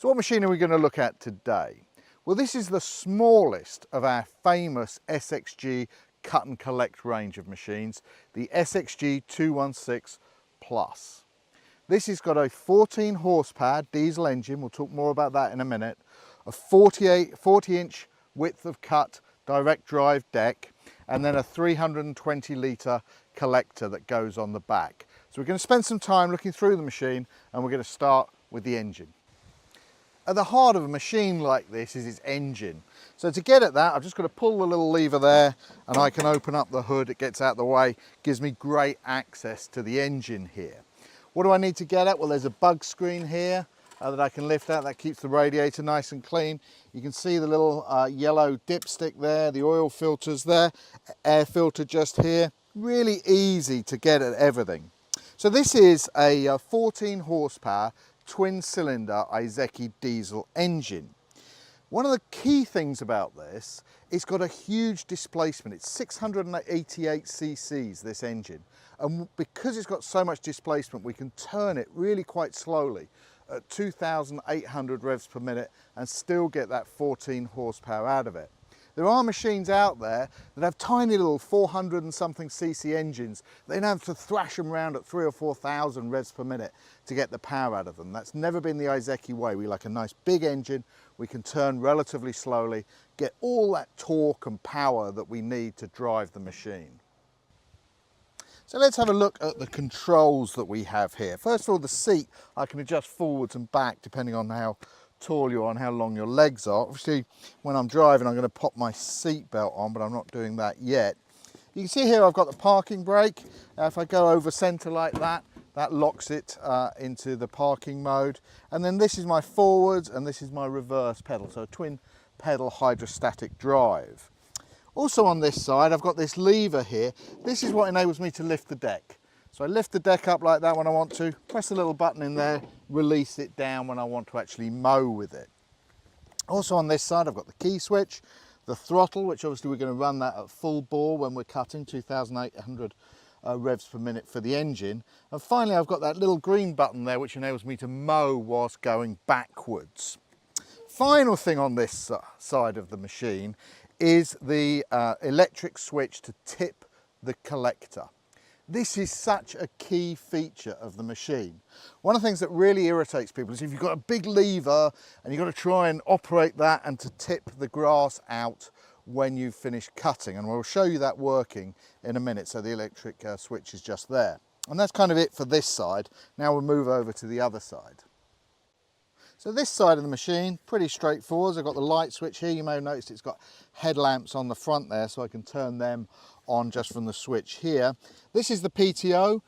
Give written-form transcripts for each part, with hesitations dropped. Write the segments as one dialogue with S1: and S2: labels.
S1: So what machine are we going to look at today? Well, this is the smallest of our famous SXG cut and collect range of machines, the SXG216 Plus. This has got a 14 horsepower diesel engine, we'll talk more about that in a minute, a 40-inch width of cut direct drive deck, and then a 320 litre collector that goes on the back. So we're going to spend some time looking through the machine, and we're going to start with the engine. At the heart of a machine like this is its engine. So to get at that, I've just got to pull the little lever there and I can open up the hood, it gets out of the way, gives me great access to the engine here. What do I need to get at? Well, there's a bug screen here that I can lift out, that keeps the radiator nice and clean. You can see the little yellow dipstick there, the oil filters there, air filter just here. Really easy to get at everything. So this is a 14 horsepower twin cylinder Iseki diesel engine. One of the key things about this, it's got a huge displacement. It's 688 cc's, this engine. And because it's got so much displacement, we can turn it really quite slowly at 2,800 revs per minute and still get that 14 horsepower out of it. There are machines out there that have tiny little 400 and something cc engines. They have to thrash them around at 3,000 or 4,000 revs per minute to get the power out of them. That's never been the Iseki way. We like a nice big engine. We can turn relatively slowly, get all that torque and power that we need to drive the machine. So let's have a look at the controls that we have here. First of all, the seat, I can adjust forwards and back depending on how tall you are and how long your legs are. Obviously, when I'm driving, I'm going to pop my seat belt on, but I'm not doing that yet. You can see here I've got the parking brake. If I go over centre like that, that locks it into the parking mode. And then this is my forwards and this is my reverse pedal, so a twin pedal hydrostatic drive. Also on this side, I've got this lever here. This is what enables me to lift the deck. So I lift the deck up like that when I want to, press the little button in there, release it down when I want to actually mow with it. Also on this side, I've got the key switch, the throttle, which obviously we're going to run that at full bore when we're cutting, 2,800 revs per minute for the engine. And finally, I've got that little green button there, which enables me to mow whilst going backwards. Final thing on this side of the machine is the electric switch to tip the collector. This is such a key feature of the machine. One of the things that really irritates people is if you've got a big lever and you've got to try and operate that and to tip the grass out when you've finished cutting. And we'll show you that working in a minute. So the electric switch is just there. And that's kind of it for this side. Now we'll move over to the other side. So this side of the machine, pretty straightforward. I've got the light switch here. You may have noticed it's got headlamps on the front there, so I can turn them on just from the switch here. This is the PTO.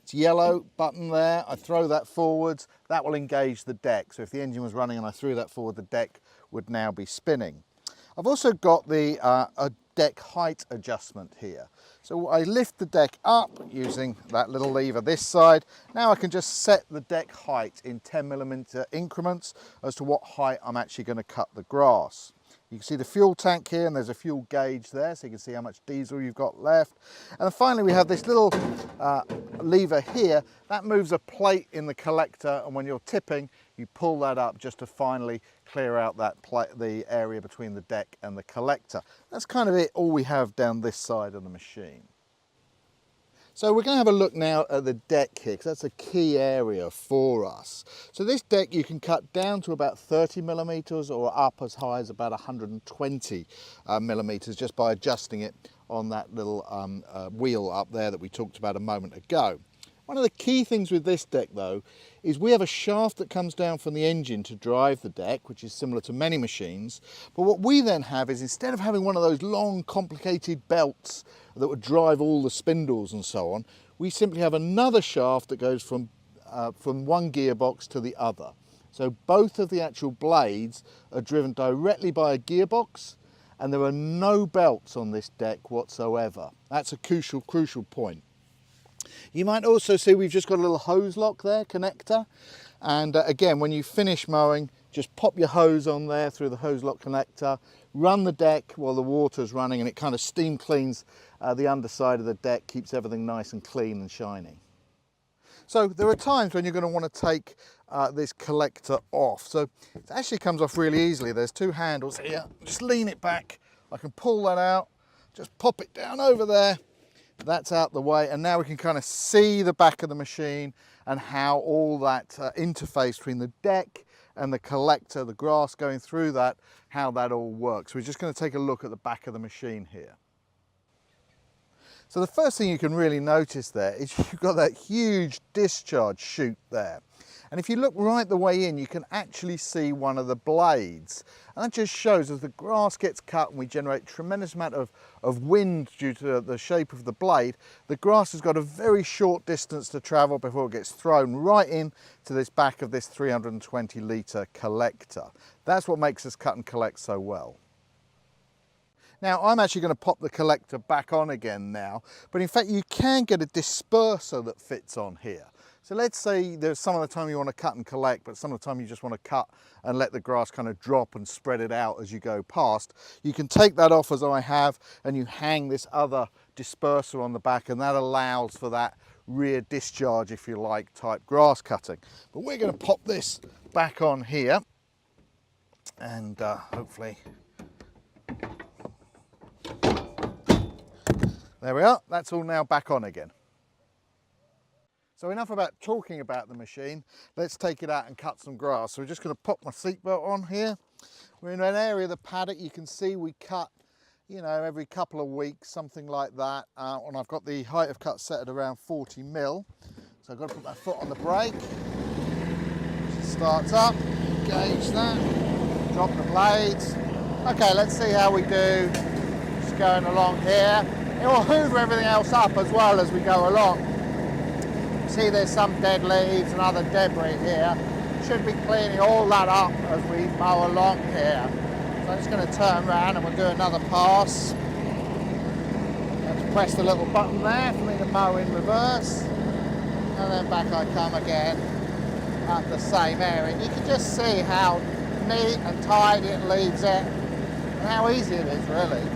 S1: It's yellow button there. I throw that forwards. That will engage the deck. So if the engine was running and I threw that forward, the deck would now be spinning. I've also got the a deck height adjustment here. So I lift the deck up using that little lever this side. Now I can just set the deck height in 10mm increments as to what height I'm actually going to cut the grass. You can see the fuel tank here and there's a fuel gauge there so you can see how much diesel you've got left. And then finally we have this little lever here that moves a plate in the collector, and when you're tipping you pull that up just to finally clear out that the area between the deck and the collector. That's kind of it, all we have down this side of the machine. So we're going to have a look now at the deck here, because that's a key area for us. So this deck you can cut down to about 30mm or up as high as about 120mm just by adjusting it on that little wheel up there that we talked about a moment ago. One of the key things with this deck though is we have a shaft that comes down from the engine to drive the deck, which is similar to many machines, but what we then have is, instead of having one of those long complicated belts that would drive all the spindles and so on, we simply have another shaft that goes from one gearbox to the other. So both of the actual blades are driven directly by a gearbox, and there are no belts on this deck whatsoever. That's a crucial point. You might also see we've just got a little hose lock there, connector, and again, when you finish mowing, just pop your hose on there through the hose lock connector, run the deck while the water's running, and it kind of steam cleans the underside of the deck, keeps everything nice and clean and shiny. So there are times when you're going to want to take this collector off. So it actually comes off really easily. There's two handles here. Just lean it back. I can pull that out, just pop it down over there. That's out the way, and now we can kind of see the back of the machine and how all that interface between the deck and the collector, the grass going through that, how that all works. We're just going to take a look at the back of the machine here. So the first thing you can really notice there is you've got that huge discharge chute there. And if you look right the way in, you can actually see one of the blades. And that just shows as the grass gets cut and we generate a tremendous amount of wind due to the shape of the blade, the grass has got a very short distance to travel before it gets thrown right in to this back of this 320 litre collector. That's what makes us cut and collect so well. Now I'm actually going to pop the collector back on again now, but in fact you can get a disperser that fits on here. So let's say there's some of the time you want to cut and collect, but some of the time you just want to cut and let the grass kind of drop and spread it out as you go past. You can take that off as I have, and you hang this other disperser on the back, and that allows for that rear discharge, if you like, type grass cutting. But we're going to pop this back on here, and hopefully, there we are, that's all now back on again. So enough about talking about the machine, let's take it out and cut some grass. So we're just going to pop my seatbelt on here. We're in an area of the paddock, you can see we cut, you know, every couple of weeks, something like that. And I've got the height of cut set at around 40 mil. So I've got to put my foot on the brake. It starts up, engage that, drop the blades. Okay, let's see how we do. Just going along here. It will hoover everything else up as well as we go along. See there's some dead leaves and other debris here. Should be cleaning all that up as we mow along here. So I'm just going to turn around and we'll do another pass. Let's press the little button there for me to mow in reverse. And then back I come again at the same area. You can just see how neat and tidy it leaves it and how easy it is really.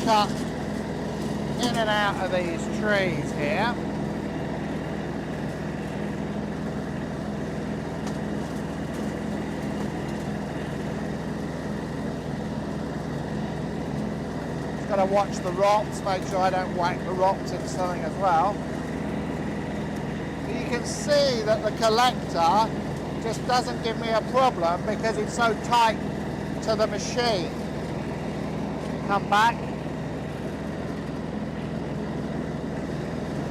S1: Cut in and out of these trees here. Just got to watch the rocks, make sure I don't whack the rocks into something as well. But you can see that the collector just doesn't give me a problem because it's so tight to the machine. Come back.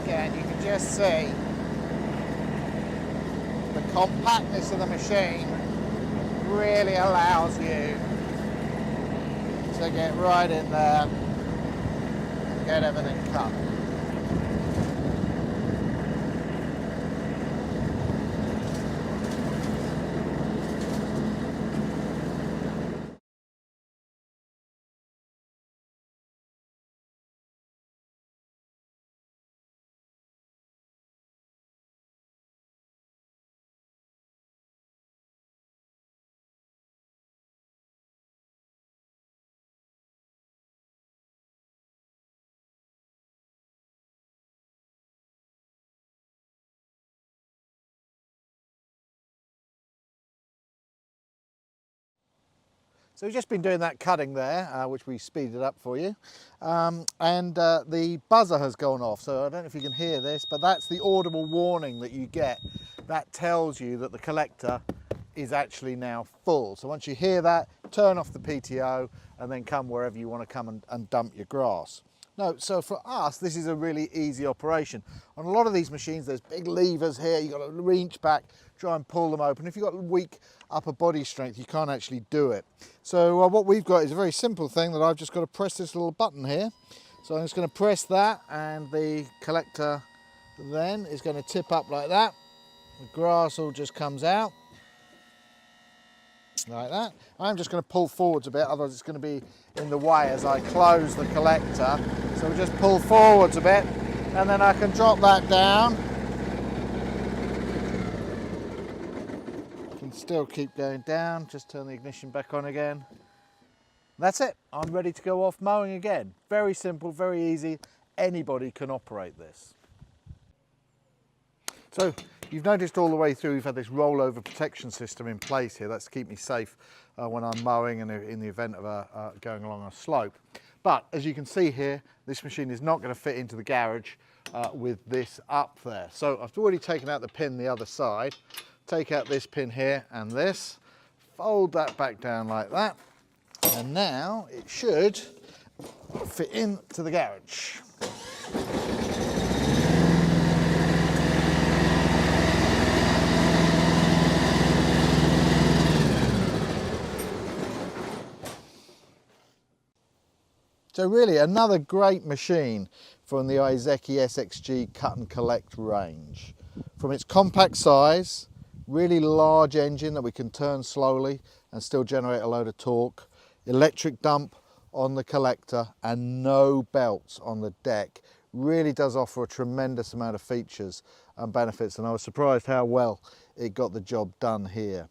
S1: Again, you can just see the compactness of the machine really allows you to get right in there and get everything cut. So we've just been doing that cutting there, which we speeded up for you. The buzzer has gone off, so I don't know if you can hear this, but that's the audible warning that you get. That tells you that the collector is actually now full. So once you hear that, turn off the PTO and then come wherever you want to come and dump your grass. No, so for us, this is a really easy operation. On a lot of these machines, there's big levers here, you've got to reach back, try and pull them open. If you've got weak upper body strength, you can't actually do it. So what we've got is a very simple thing that I've just got to press this little button here. So I'm just going to press that, and the collector then is going to tip up like that. The grass all just comes out like that. I'm just going to pull forwards a bit, otherwise it's going to be in the way as I close the collector. So we just pull forwards a bit, and then I can drop that down. Can still keep going down, just turn the ignition back on again. That's it, I'm ready to go off mowing again. Very simple, very easy, anybody can operate this. So you've noticed all the way through we've had this rollover protection system in place here. That's to keep me safe when I'm mowing and in the event of going along a slope. But as you can see here, this machine is not going to fit into the garage with this up there. So I've already taken out the pin the other side. Take out this pin here and this, fold that back down like that, and now it should fit into the garage. So really another great machine from the Iseki SXG cut and collect range. From its compact size, really large engine that we can turn slowly and still generate a load of torque, electric dump on the collector and no belts on the deck, really does offer a tremendous amount of features and benefits, and I was surprised how well it got the job done here.